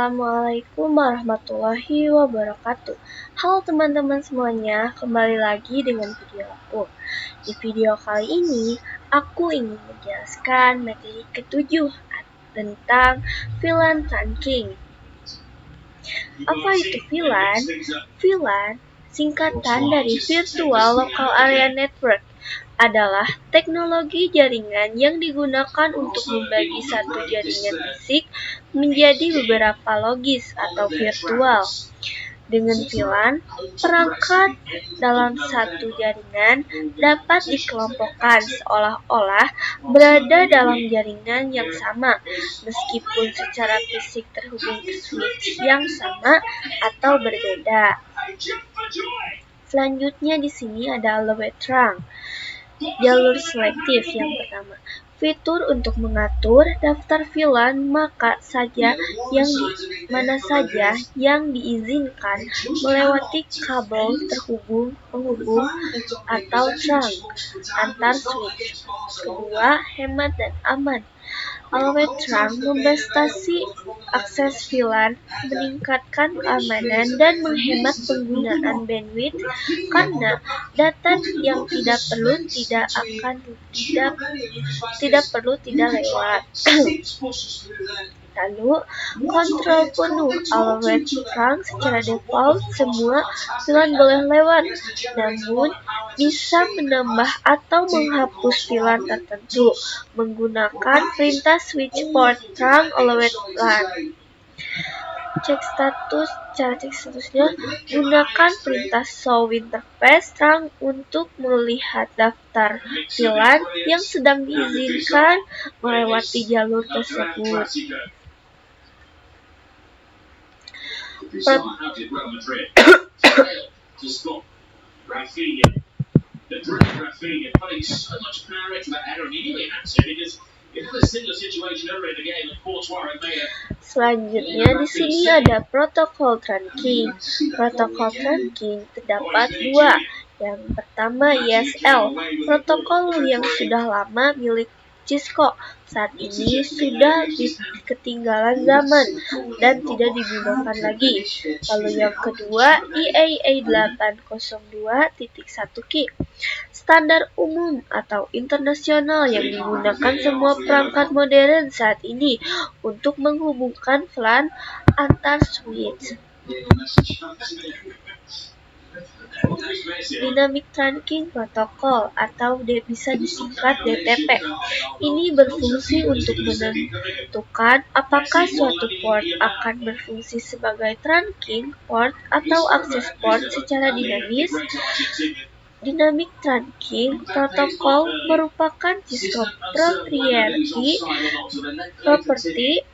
Assalamualaikum warahmatullahi wabarakatuh. Halo teman-teman semuanya, kembali lagi dengan video aku. Di video kali ini, aku ingin menjelaskan materi ke-7 tentang VLAN trunking. Apa itu VLAN? VLAN, singkatan dari Virtual Local Area Network, adalah teknologi jaringan yang digunakan untuk membagi satu jaringan fisik menjadi beberapa logis atau virtual. Dengan VLAN, perangkat dalam satu jaringan dapat dikelompokkan seolah-olah berada dalam jaringan yang sama, meskipun secara fisik terhubung ke switch yang sama atau berbeda. Selanjutnya di sini ada loop trunk. Jalur selektif yang pertama, fitur untuk mengatur daftar VLAN mana saja yang diizinkan melewati kabel penghubung atau trunk antar switch. Kedua, hemat dan aman. Loop trunk membatasi akses VLAN, meningkatkan keamanan dan menghemat penggunaan bandwidth karena data yang tidak lewat. Lalu, kontrol penuh loop trunk secara default semua VLAN boleh lewat, namun bisa menambah atau menghapus VLAN tertentu menggunakan perintah switch port trunk loop LAN. Cara cek statusnya, gunakan perintah show interface trunk untuk melihat daftar VLAN yang sedang diizinkan melewati jalur tersebut. Selanjutnya di sini ada protokol trunking. Protokol trunking terdapat dua. Yang pertama ESL, protokol yang sudah lama milik Cisco, saat ini sudah ketinggalan zaman dan tidak digunakan lagi. Lalu yang kedua IAA 802.1Q, standar umum atau internasional yang digunakan semua perangkat modern saat ini untuk menghubungkan VLAN antar switch. Dynamic Trunking Protocol atau bisa disingkat DTP. Ini berfungsi untuk menentukan apakah suatu port akan berfungsi sebagai trunking port atau access port secara dinamis. Dynamic Trunking Protocol merupakan Cisco property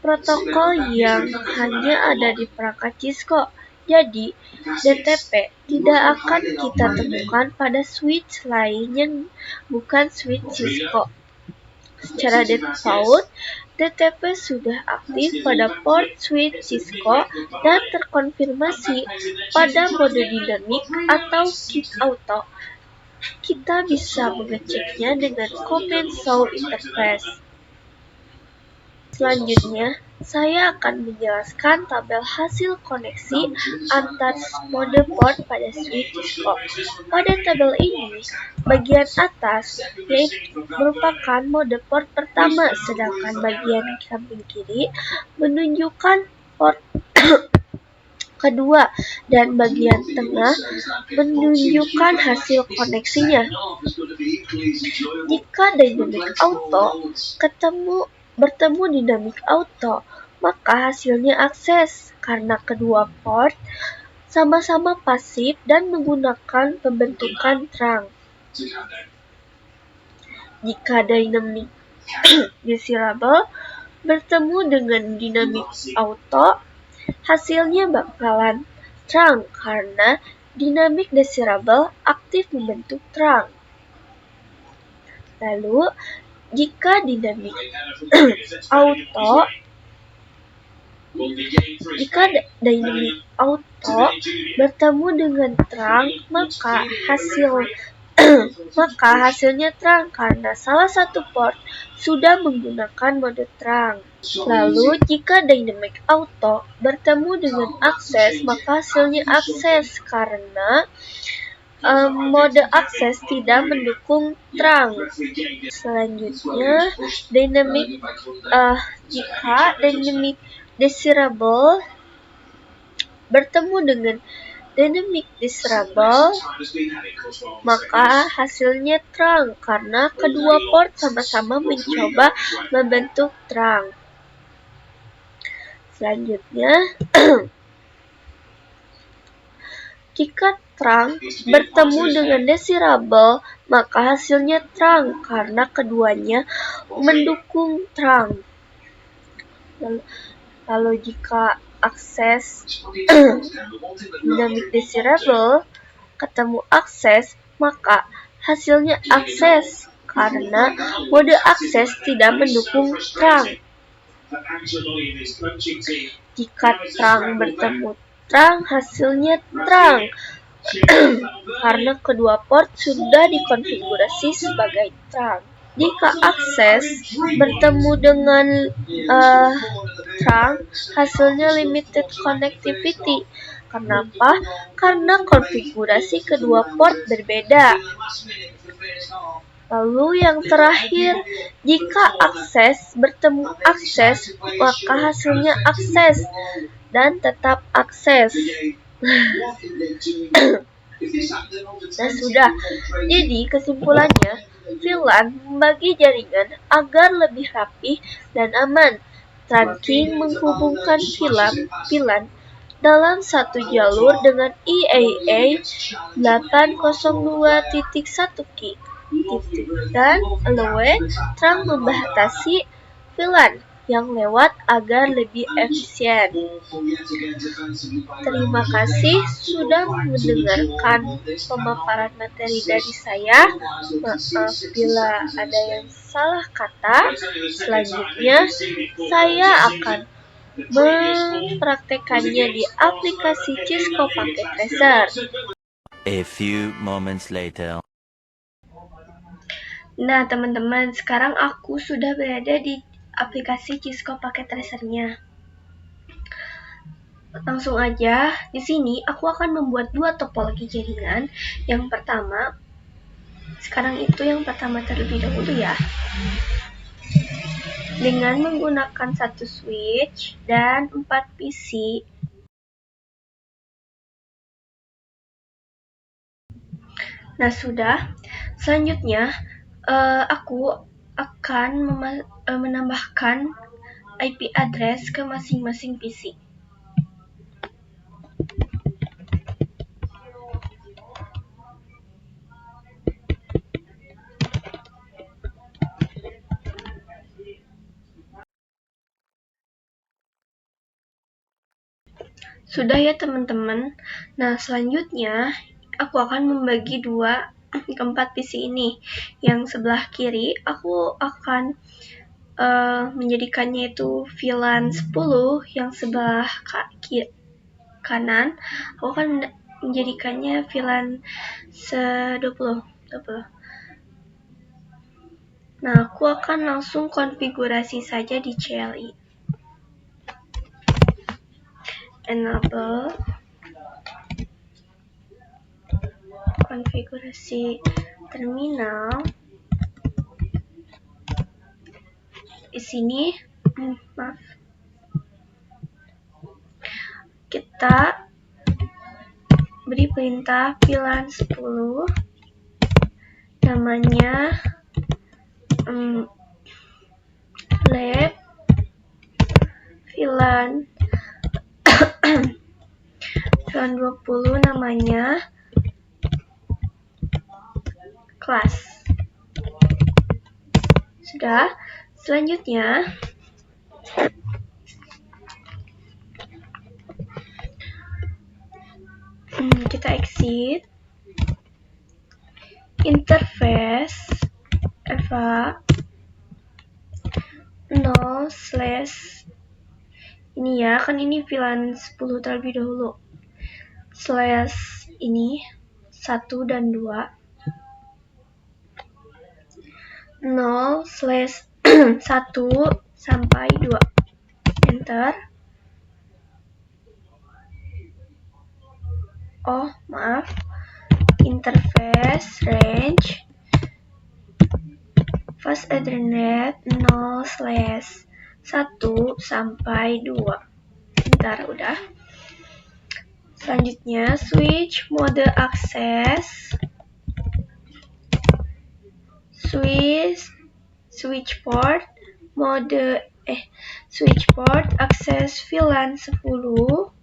protokol yang hanya ada di perangkat Cisco. Jadi, DTP tidak akan kita temukan pada switch lain yang bukan switch Cisco. Secara default, DTP sudah aktif pada port switch Cisco dan terkonfirmasi pada mode dinamik atau kick auto. Kita bisa mengeceknya dengan command show interface. Selanjutnya, saya akan menjelaskan tabel hasil koneksi antar mode port pada switch Cisco. Pada tabel ini, bagian atas merupakan mode port pertama, sedangkan bagian samping kiri menunjukkan port kedua, dan bagian tengah menunjukkan hasil koneksinya. Jika dynamic auto bertemu dynamic auto, maka hasilnya akses karena kedua port sama-sama pasif dan menggunakan pembentukan trunk. Jika dynamic desirable bertemu dengan dynamic auto, hasilnya bakalan trunk karena dynamic desirable aktif membentuk trunk. Lalu, jika dynamic auto bertemu dengan trunk, maka hasilnya trunk karena salah satu port sudah menggunakan mode trunk. Lalu jika dynamic auto bertemu dengan akses, maka hasilnya akses karena mode akses tidak mendukung trunk. Selanjutnya, jika dynamic desirable bertemu dengan dynamic desirable, maka hasilnya trunk karena kedua port sama-sama mencoba membentuk trunk. Selanjutnya, jika trunk bertemu dengan desirable, maka hasilnya trunk karena keduanya mendukung trunk. Lalu jika akses dynamic desirable ketemu akses, maka hasilnya akses karena mode akses tidak mendukung trunk. Jika trunk bertemu trunk, hasilnya trunk karena kedua port sudah dikonfigurasi sebagai trunk. Jika akses bertemu dengan trunk, hasilnya limited connectivity. Kenapa? Karena konfigurasi kedua port berbeda. Lalu yang terakhir, jika akses bertemu akses, maka hasilnya akses dan tetap akses. Nah sudah, jadi kesimpulannya, VLAN membagi jaringan agar lebih rapi dan aman. Trunking menghubungkan VLAN dalam satu jalur dengan IAA 802.1Q. Dan LW trunk membatasi VLAN yang lewat agar lebih efisien. Terima kasih sudah mendengarkan pemaparan materi dari saya. Maaf bila ada yang salah kata. Selanjutnya, saya akan mempraktekannya di aplikasi Cisco Packet Tracer. A few moments later. Nah, teman-teman, sekarang aku sudah berada di aplikasi Cisco Packet Tracer-nya. Langsung aja, di sini aku akan membuat dua topologi jaringan. Yang pertama, sekarang itu yang pertama terlebih dahulu ya. Dengan menggunakan satu switch dan 4 PC. Nah, sudah. Selanjutnya, aku akan menambahkan IP address ke masing-masing PC. Sudah ya teman-teman. Nah, selanjutnya aku akan membagi dua keempat PC ini. Yang sebelah kiri aku akan menjadikannya itu VLAN 10, yang sebelah kanan aku akan menjadikannya VLAN 20. Nah, aku akan langsung konfigurasi saja di CLI. Enable konfigurasi terminal. Di sini kita beri perintah VLAN 10, namanya lab VLAN 20, namanya kelas. Sudah. Selanjutnya kita exit interface EVA 0/ ini ya, kan ini VLAN 10 terlebih dahulu, slash ini 1 dan 2, 0/1 sampai 2. Enter. Oh, maaf. Interface range fast Ethernet 0/1 sampai 2. Bentar, udah. Selanjutnya, switch mode akses. Switch port akses VLAN 10.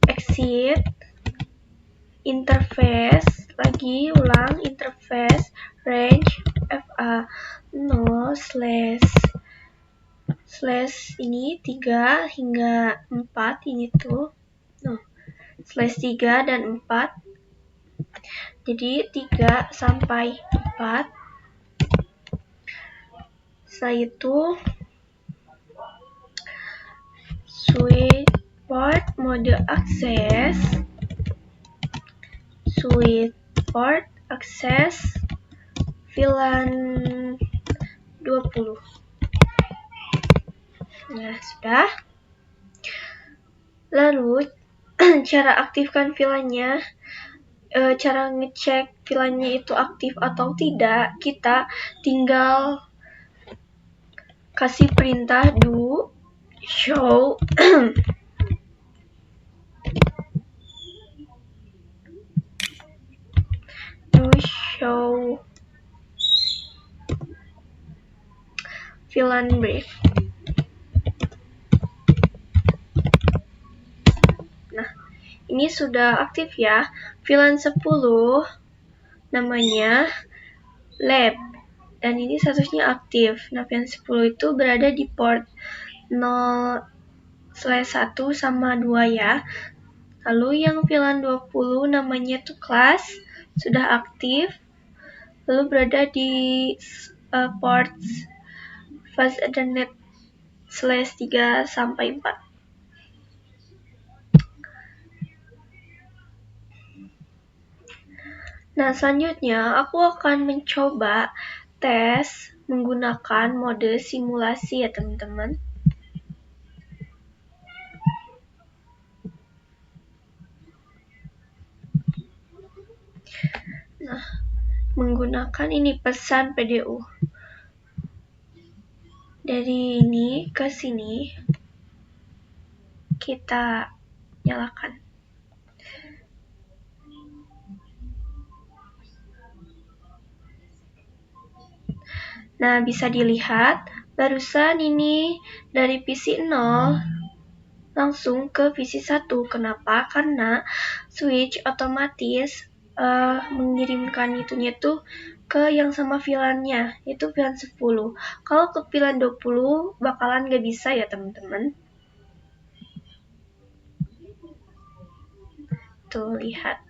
Exit. Interface, lagi ulang, interface range FA 0// ini 3 hingga 4, ini tuh /3 dan 4. Jadi 3 sampai 4. Setelah itu switch port mode akses. Switch port akses VLAN 20. Nah, sudah. Lalu cara aktifkan VLAN-nya, cara ngecek VLAN-nya itu aktif atau tidak, kita tinggal kasih perintah do show VLAN brief. Nah, ini sudah aktif ya. VLAN 10 namanya lab. Dan ini statusnya aktif. Nah, VLAN 10 itu berada di port 0/1 sama 2 ya. Lalu yang VLAN 20 namanya tuh class, sudah aktif. Lalu berada di port fast Ethernet /3 sampai 4. Nah, selanjutnya aku akan mencoba tes menggunakan mode simulasi ya teman-teman. Nah, menggunakan ini pesan PDU. Dari ini ke sini kita nyalakan. Nah, bisa dilihat barusan ini dari PC 0 langsung ke PC 1. Kenapa? Karena switch otomatis mengirimkan itunya tuh ke yang sama VLAN-nya, yaitu VLAN 10. Kalau ke VLAN 20 bakalan gak bisa ya teman-teman. Tuh, lihat.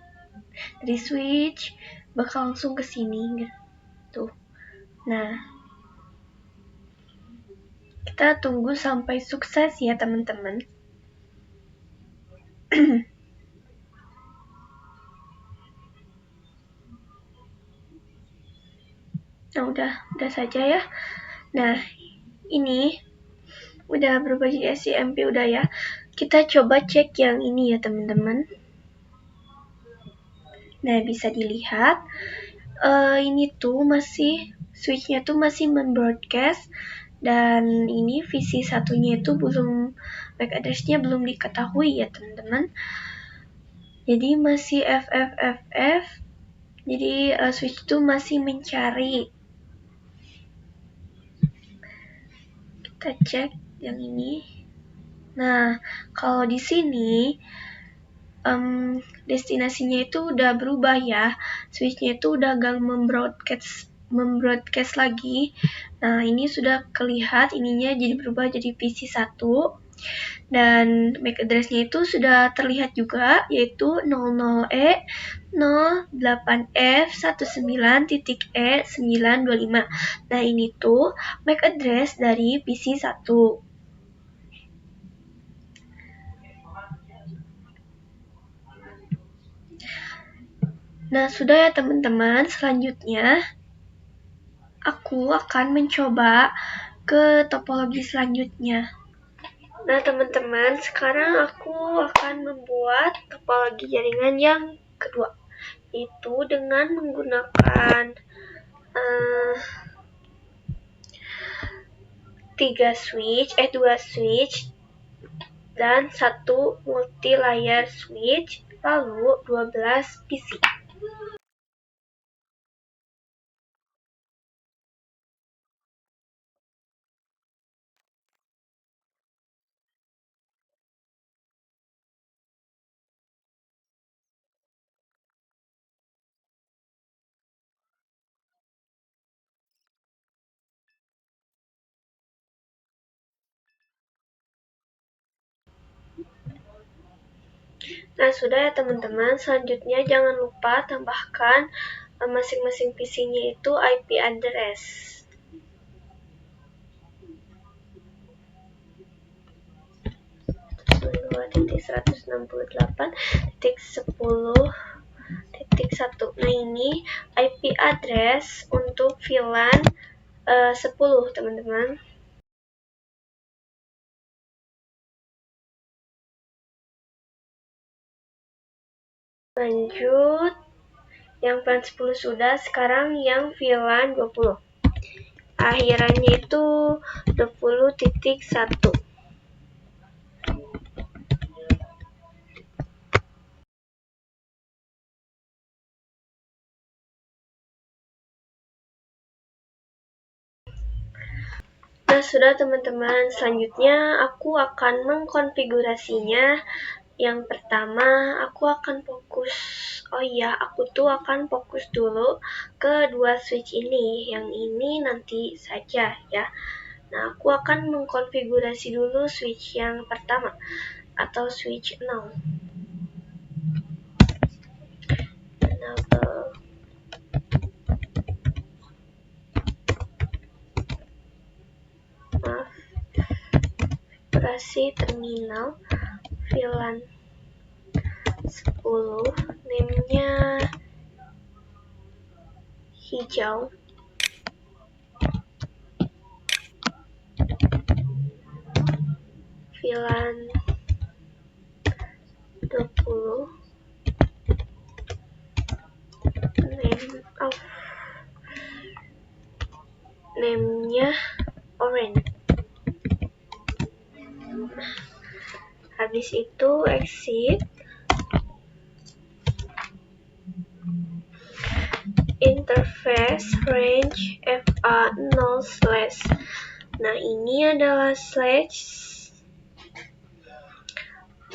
Dari switch bakal langsung ke sini. Tuh. Nah, kita tunggu sampai sukses ya teman-teman. Nah, udah saja ya. Nah, ini udah berubah jadi SCMP udah ya. Kita coba cek yang ini ya teman-teman. Nah, bisa dilihat ini tuh masih switchnya tuh masih membroadcast, dan ini VC satunya itu belum, MAC address-nya belum diketahui ya teman-teman. Jadi masih FFFF. Jadi switch itu masih mencari. Kita cek yang ini. Nah, kalau di sini destinasinya itu udah berubah ya. Switchnya itu udah gak membroadcast lagi. Nah, ini sudah kelihatan ininya jadi berubah jadi PC 1. Dan MAC address-nya itu sudah terlihat juga, yaitu 00E 08F19.E925. Nah, ini tuh MAC address dari PC 1. Nah, sudah ya teman-teman. Selanjutnya aku akan mencoba ke topologi selanjutnya. Nah, teman-teman, sekarang aku akan membuat topologi jaringan yang kedua, itu dengan menggunakan 2 switch dan 1 multi-layer switch, lalu 12 PC. Nah, sudah ya teman-teman, selanjutnya jangan lupa tambahkan masing-masing PC-nya itu IP address. Nah, ini IP address untuk VLAN 10, teman-teman. Lanjut, yang VLAN 10 sudah, sekarang yang VLAN 20. Akhirannya itu 20.1. Nah, sudah teman-teman, selanjutnya aku akan mengkonfigurasinya. Yang pertama, aku akan fokus dulu ke 2 switch ini. Yang ini nanti saja ya. Nah, aku akan mengkonfigurasi dulu switch yang pertama atau switch 0. Konfigurasi terminal VLAN 10, name-nya hijau. VLAN 20, name-nya orange. Habis itu exit, interface range FA0/. Nah, ini adalah slash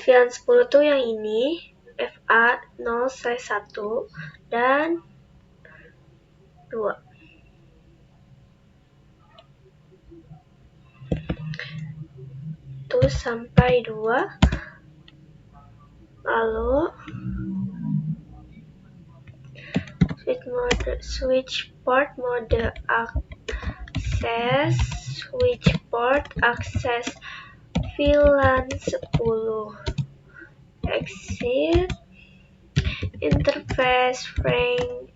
VLAN 10 tuh yang ini, FA0/1 dan 2. Tuh sampai 2. Lalu switch port mode akses VLAN 10, exit, interface range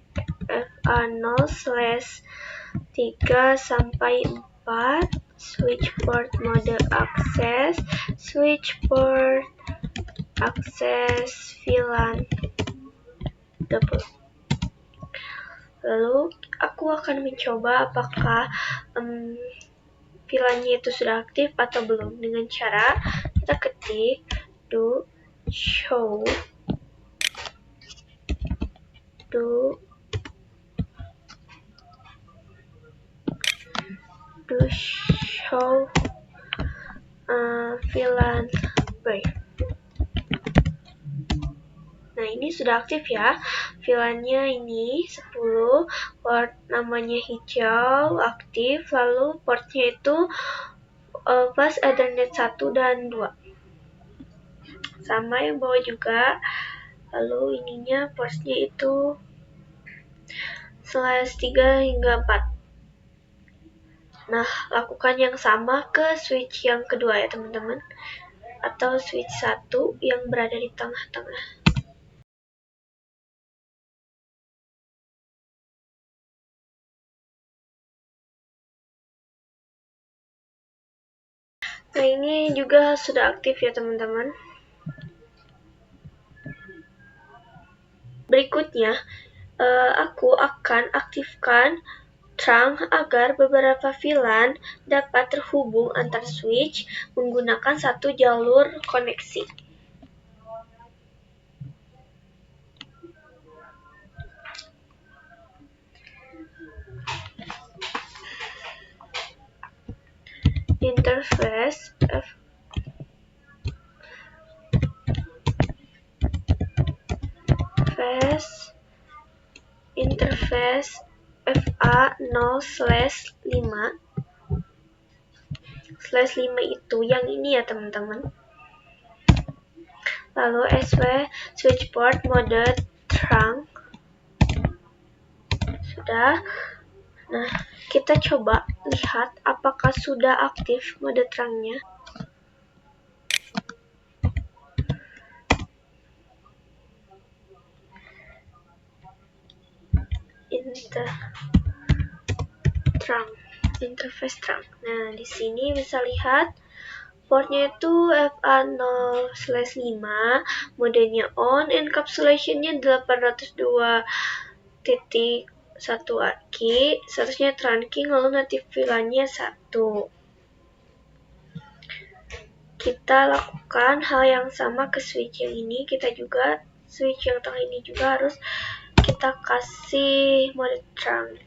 FA0/3 sampai 4, switch port mode akses VLAN 20. Lalu aku akan mencoba apakah VLAN-nya itu sudah aktif atau belum, dengan cara kita ketik do show VLAN brief. Nah, ini sudah aktif ya. VLAN-nya ini 10, port namanya hijau, aktif, lalu portnya itu bus Ethernet 1 dan 2. Sama yang bawah juga. Lalu ininya portnya itu /3 hingga 4. Nah, lakukan yang sama ke switch yang kedua ya teman-teman, atau switch 1 yang berada di tengah-tengah. Nah, ini juga sudah aktif ya teman-teman. Berikutnya, aku akan aktifkan trunk agar beberapa VLAN dapat terhubung antar switch menggunakan satu jalur koneksi. Interface FA0/5/5 itu yang ini ya teman-teman. Lalu SW switch port mode trunk sudah. Nah, kita coba lihat apakah sudah aktif mode trunknya. Interface trunk. Nah, di sini bisa lihat portnya itu FA0/5, modenya on, encapsulationnya 802.1 ARKI, statusnya trunking, lalu native VLAN-nya 1. Kita lakukan hal yang sama ke switch yang ini, switch yang tengah ini juga harus kita kasih mode trunk.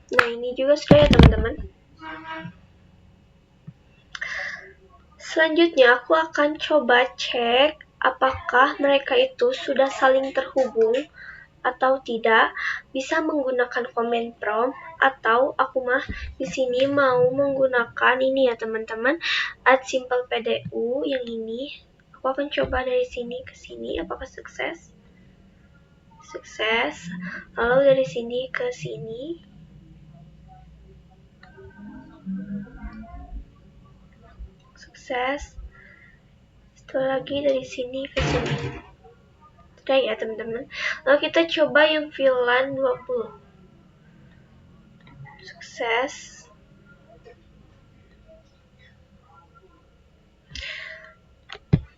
Nah, ini juga sudah ya teman-teman. Selanjutnya aku akan coba cek apakah mereka itu sudah saling terhubung atau tidak, bisa menggunakan command prompt, atau aku di sini mau menggunakan ini ya teman-teman, add simple PDU yang ini. Aku akan coba dari sini ke sini apakah sukses. Lalu dari sini ke sini. Sukses. Setelah lagi dari sini ke sini. Sudah ya teman-teman. Lalu kita coba yang VLAN 20. Sukses.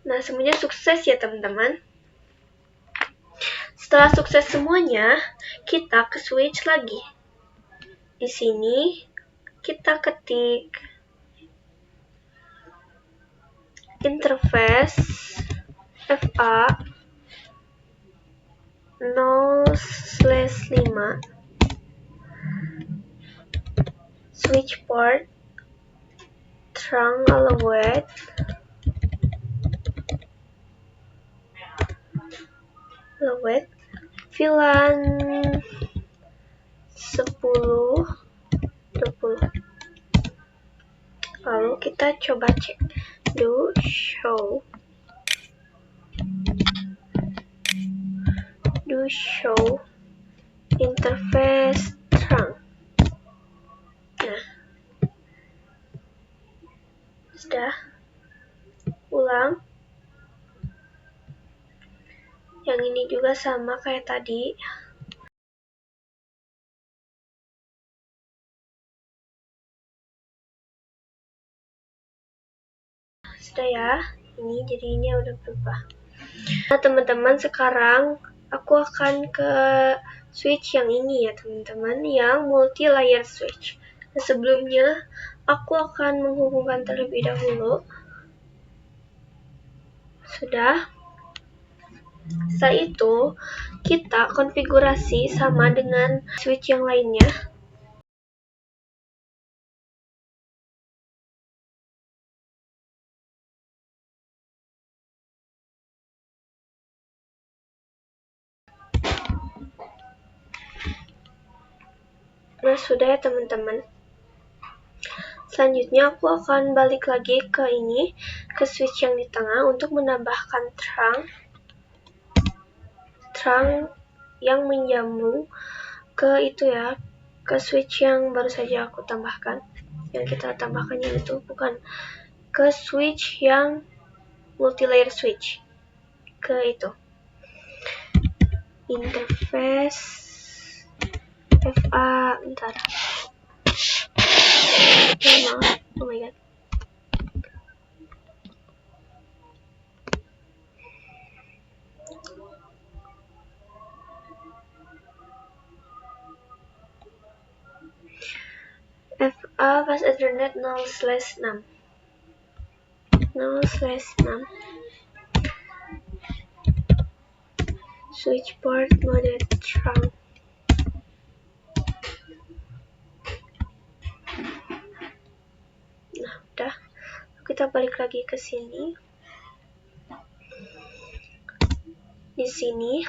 Nah, semuanya sukses ya teman-teman. Setelah sukses semuanya, kita ke switch lagi. Di sini kita ketik interface FA0/5 switch port trunk allowed VLAN 10/20. Lalu kita coba cek do show interface trunk. Nah, sudah. Ulang. Yang ini juga sama kayak tadi. Sudah ya, ini jadinya udah berubah. Nah teman-teman, sekarang aku akan ke switch yang ini ya teman-teman, yang multi layer switch. Nah, sebelumnya aku akan menghubungkan terlebih dahulu. Sudah. Setelah itu kita konfigurasi sama dengan switch yang lainnya. Nah, sudah ya teman-teman. Selanjutnya aku akan balik lagi ke ini, ke switch yang di tengah untuk menambahkan trunk yang menyambung ke itu ya, ke switch yang baru saja aku tambahkan. Yang kita tambahkan itu bukan ke switch yang multi-layer switch, ke itu interface bentar. Oh my god. FA fast Ethernet 0/6. 0/6. Switch port mode trunk. Nah, udah. Kita balik lagi ke sini. Di sini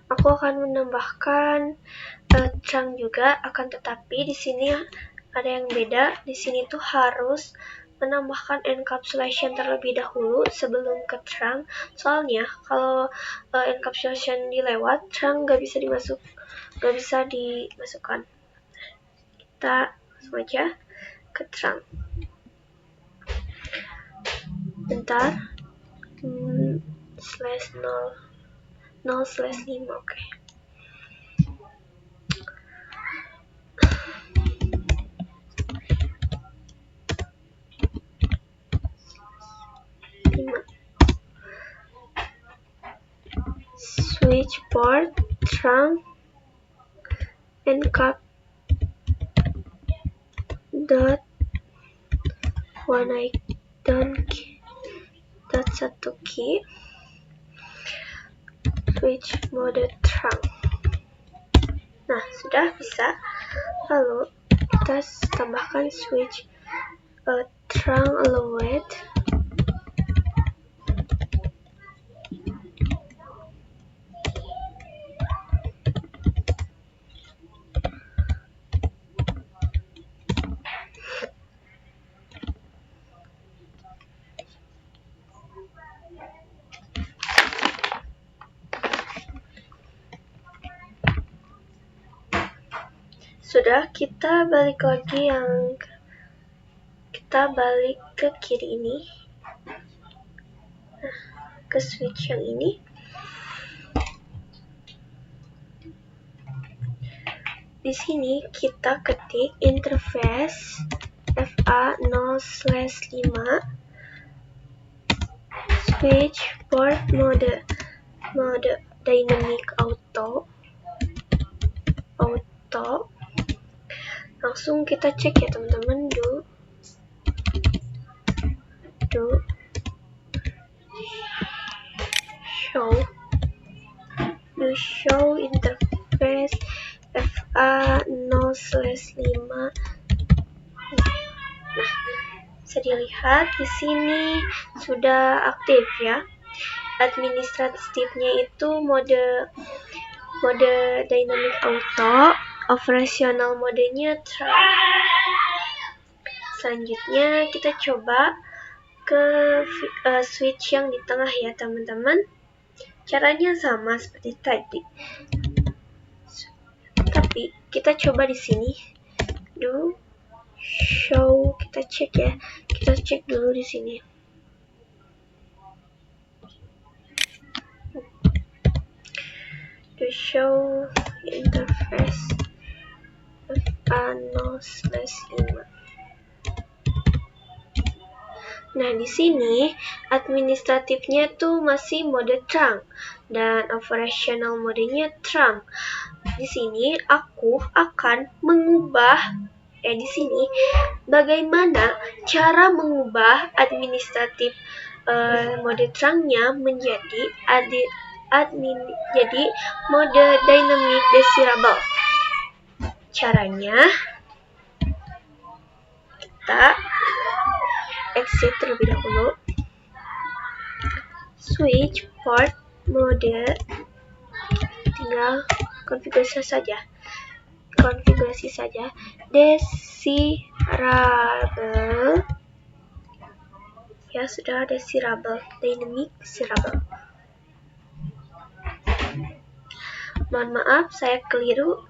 aku akan menambahkan trunk juga, akan tetapi di sini ada yang beda. Di sini tuh harus menambahkan encapsulation terlebih dahulu sebelum ke trunk. Soalnya kalau encapsulation dilewat, trunk nggak bisa dimasukkan. Kita langsung aja ke trunk. Bentar. 0/5, oke. Switch port trunk encap dot one icon dot satu key switch mode trunk. Nah, sudah bisa. Lalu kita tambahkan switch trunk allowed. Sudah, kita balik ke kiri ini, ke switch yang ini. Di sini kita ketik interface FA 0/5 switch port mode dynamic auto. Langsung kita cek ya teman-teman. Do show interface FA 0/5. Nah, bisa dilihat di sini sudah aktif ya. Administratifnya itu mode dynamic auto, operasional modenya trunk. Selanjutnya kita coba ke switch yang di tengah ya teman-teman. Caranya sama seperti tadi, tapi kita coba di sini. Do show, kita cek ya. Kita cek dulu di sini. Do show interface FA 0/5. Nah, di sini administratifnya tuh masih mode trunk dan operational modenya trunk. Di sini aku akan mengubah di sini bagaimana cara mengubah administratif mode trunknya menjadi jadi mode dynamic desirable. Caranya kita exit terlebih dahulu, switch port mode, tinggal konfigurasi saja desirable ya. Sudah desirable, dynamic desirable. Mohon maaf, saya keliru.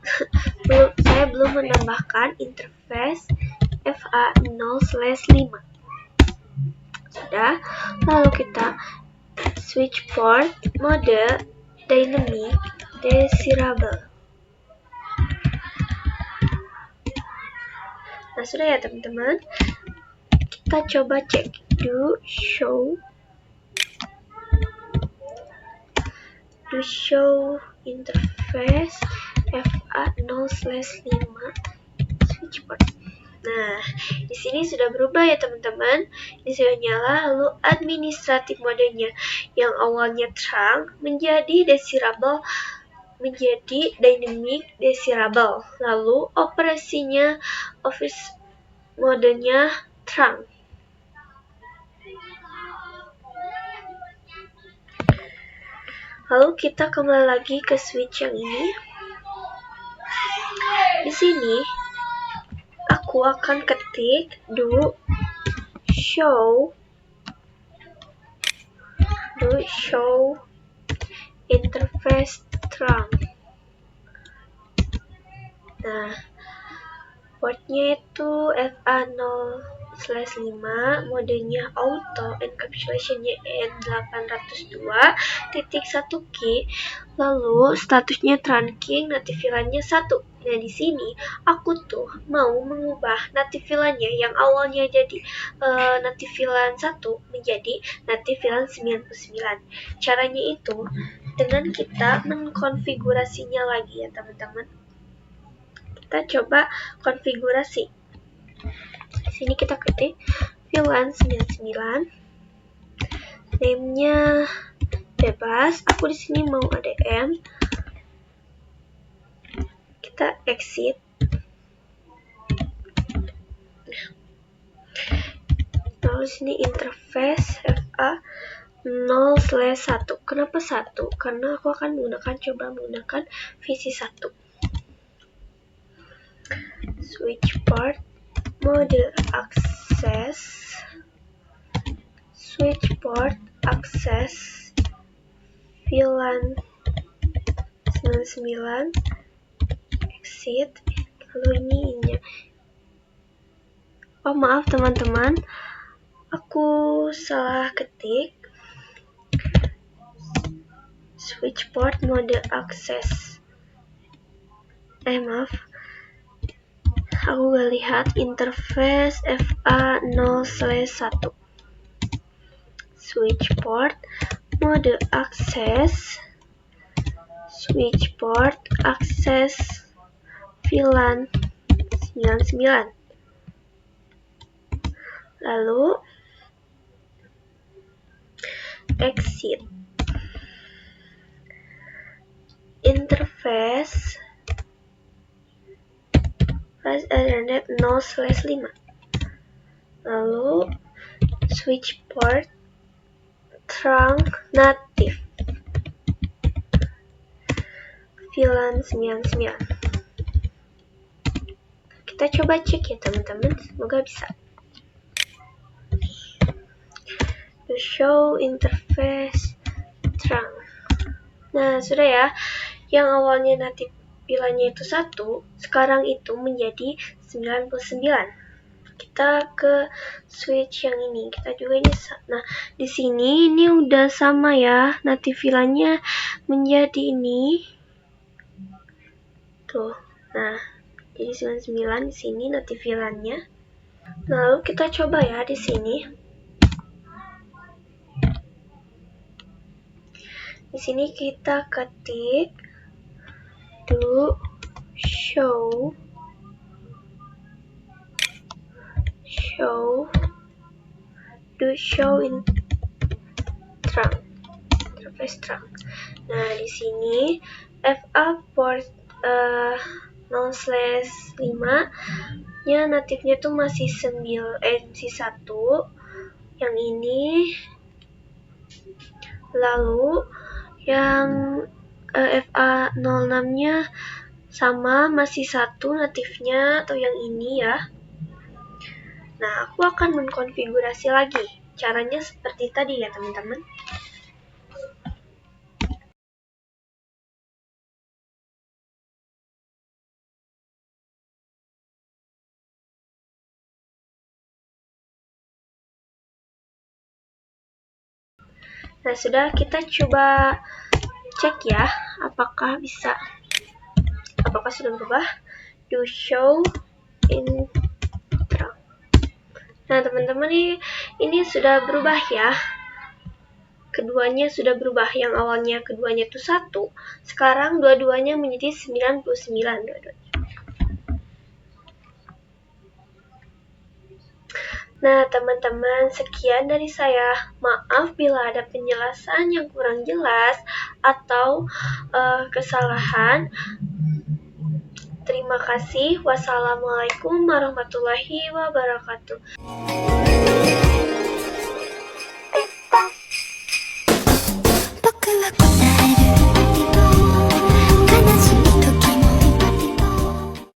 Saya belum menambahkan interface FA 0/5. Sudah, lalu kita switch port mode dynamic desirable. Nah, sudah ya teman-teman. Kita coba cek. Do show interface FA0/5 switch port. Nah, di sini sudah berubah ya teman-teman. Ini sudah nyala, lalu administratif modenya yang awalnya terang menjadi desirable, menjadi dynamic desirable. Lalu operasinya office modenya terang. Lalu kita kembali lagi ke switch yang ini. Di sini aku akan ketik do show interface terang. Nah, portnya itu FA0/5, modenya auto, encapsulationnya N802.1K, lalu statusnya trunking, nativilannya 1. Nah, di sini aku tuh mau mengubah nativilannya yang awalnya jadi nativilan 1 menjadi nativilan 99. Caranya itu dengan kita mengkonfigurasinya lagi ya teman-teman. Kita coba konfigurasi. Di sini kita ketik VLAN 99. Name-nya bebas. Aku di sini mau ada M. Kita exit. Lalu sini interface FA 0/1. Kenapa 1? Karena aku akan coba menggunakan visi 1. Switch port, mode access, switch port, access, VLAN 99, exit, lalu ini. Oh maaf teman-teman, aku salah ketik. Switch port, mode access. Maaf. Aku gak lihat interface FA0/1. Switch port, mode access, switch port, access, VLAN 99. Lalu exit. Interface Ethernet 0/5. Lalu switch port trunk native VLAN 99. Kita coba cek ya teman-teman, semoga bisa. To show interface trunk. Nah, sudah ya. Yang awalnya native VLAN-nya itu 1, sekarang itu menjadi 99. Kita ke switch yang ini. Kita juga ini. Nah, di sini ini udah sama ya. Native VLAN-nya menjadi ini. Tuh. Nah, jadi 99 di sini native VLAN-nya. Lalu kita coba ya di sini. Di sini kita ketik do show in trunk, interface trunk. Nah, di sini FA port 0/5 nya natifnya tuh masih 1. Yang ini. Lalu yang FA06 nya sama, masih 1 natifnya, atau yang ini ya. Nah, aku akan mengkonfigurasi lagi. Caranya seperti tadi ya teman-teman. Nah, sudah, kita coba cek ya, apakah sudah berubah. Do show in Nah, teman-teman, ini sudah berubah ya. Keduanya sudah berubah. Yang awalnya keduanya itu 1, sekarang dua-duanya menjadi 99 dua-duanya. Nah, teman-teman, sekian dari saya. Maaf bila ada penjelasan yang kurang jelas atau kesalahan. Terima kasih. Wassalamualaikum warahmatullahi wabarakatuh.